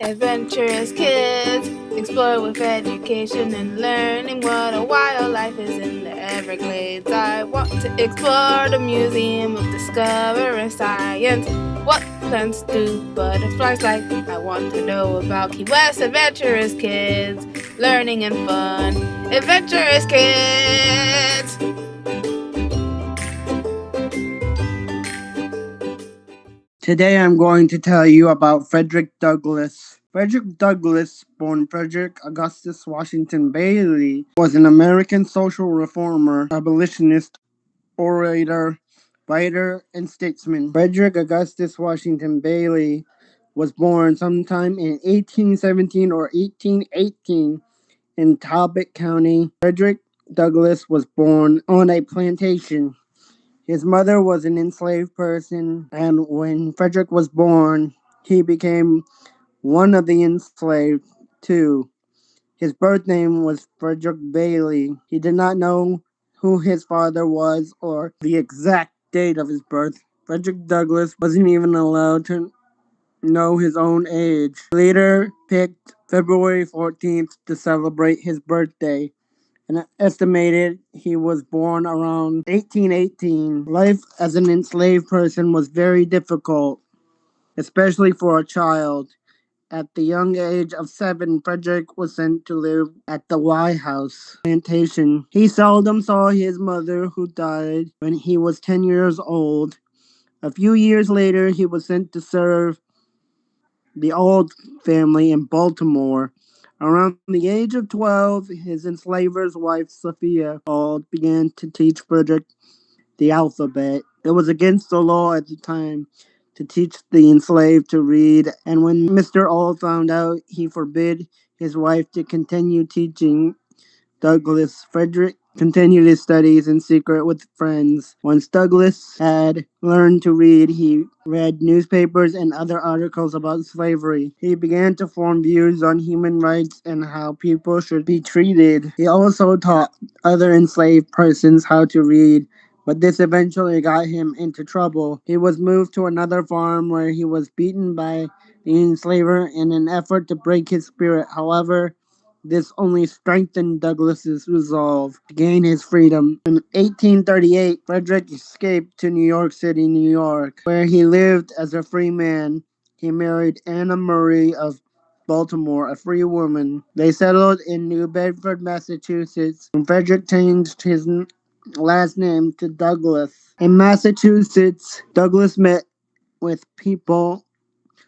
Adventurous kids, explore with education and learning what a wild life is in the Everglades. I want to explore the Museum of Discovering Science. What plants do butterflies like? I want to know about Key West Adventurous Kids, learning and fun. Adventurous Kids! Today I'm going to tell you about Frederick Douglass. Frederick Douglass, born Frederick Augustus Washington Bailey, was an American social reformer, abolitionist, orator, writer, and statesman. Frederick Augustus Washington Bailey was born sometime in 1817 or 1818 in Talbot County. Frederick Douglass was born on a plantation. His mother was an enslaved person, and when Frederick was born, he became one of the enslaved too. His birth name was Frederick Bailey. He did not know who his father was or the exact date of his birth. Frederick Douglass wasn't even allowed to know his own age. He later picked February 14th to celebrate his birthday and estimated he was born around 1818. Life as an enslaved person was very difficult, especially for a child. At the young age of 7, Frederick was sent to live at the White House plantation. He seldom saw his mother, who died when he was 10 years old. A few years later, he was sent to serve the Auld family in Baltimore. Around the age of 12, his enslaver's wife, Sophia Auld, began to teach Frederick the alphabet. It was against the law at the time to teach the enslaved to read, and when Mr. Auld found out, he forbid his wife to continue teaching Douglas. Frederick continued his studies in secret with friends. Once Douglas had learned to read, he read newspapers and other articles about slavery. He began to form views on human rights and how people should be treated. He also taught other enslaved persons how to read, but this eventually got him into trouble. He was moved to another farm where he was beaten by the enslaver in an effort to break his spirit. However, this only strengthened Douglas's resolve to gain his freedom. In 1838, Frederick escaped to New York City, New York, where he lived as a free man. He married Anna Murray of Baltimore, a free woman. They settled in New Bedford, Massachusetts, and Frederick changed his last name to Douglass. In Massachusetts, Douglass met with people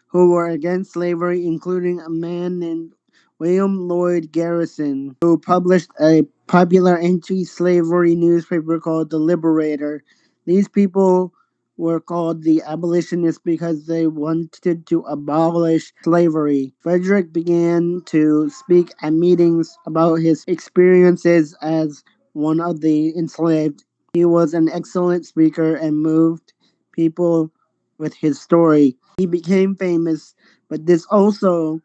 who were against slavery, including a man named William Lloyd Garrison, who published a popular anti-slavery newspaper called The Liberator. These people were called the abolitionists because they wanted to abolish slavery. Frederick began to speak at meetings about his experiences as one of the enslaved. He was an excellent speaker and moved people with his story. He became famous, but this also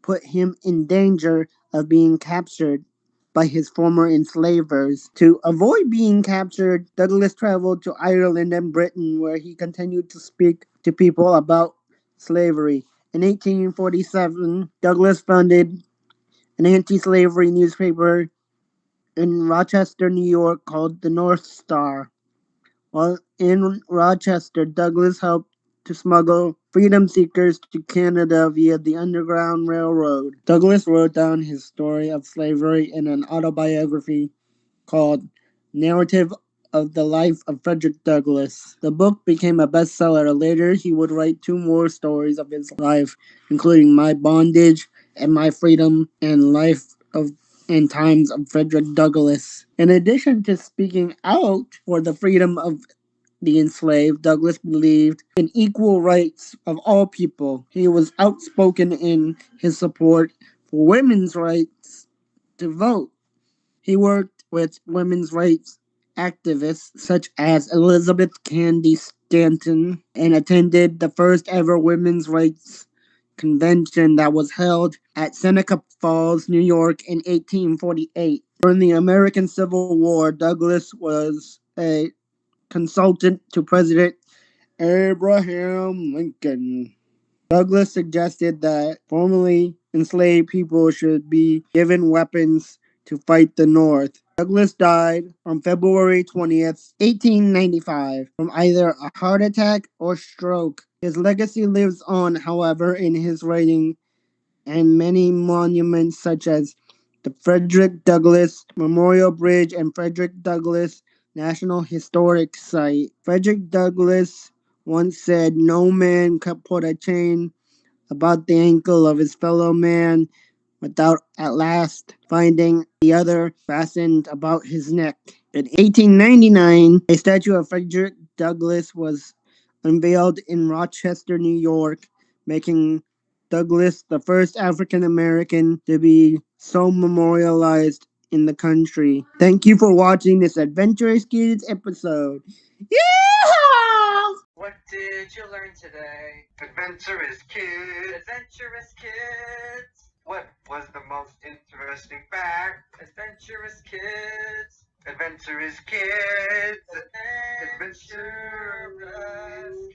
put him in danger of being captured by his former enslavers. To avoid being captured, Douglas traveled to Ireland and Britain, where he continued to speak to people about slavery. In 1847, Douglas founded an anti slavery newspaper in Rochester, New York called the North Star. While in Rochester, Douglas helped to smuggle freedom seekers to Canada via the Underground Railroad. Douglas wrote down his story of slavery in an autobiography called Narrative of the Life of Frederick Douglass. The book became a bestseller. Later, he would write 2 more stories of his life, including My Bondage and My Freedom and Life of and Times of Frederick Douglass. In addition to speaking out for the freedom of the enslaved, Douglas believed in equal rights of all people. He was outspoken in his support for women's rights to vote. He worked with women's rights activists such as Elizabeth Cady Stanton and attended the first ever women's rights convention that was held at Seneca Falls, New York in 1848. During the American Civil War, Douglas was a consultant to President Abraham Lincoln. Douglass suggested that formerly enslaved people should be given weapons to fight the North. Douglass died on February 20th, 1895, from either a heart attack or stroke. His legacy lives on, however, in his writing and many monuments such as the Frederick Douglass Memorial Bridge and Frederick Douglass National Historic Site. Frederick Douglass once said, "No man could put a chain about the ankle of his fellow man without at last finding the other fastened about his neck." In 1899, a statue of Frederick Douglass was unveiled in Rochester, New York, making Douglass the first African American to be so memorialized in the country. Thank you for watching this Adventurous Kids episode. Yeah! What did you learn today? Adventurous Kids. Adventurous Kids. What was the most interesting fact? Adventurous Kids. Adventurous Kids. Adventurous Kids.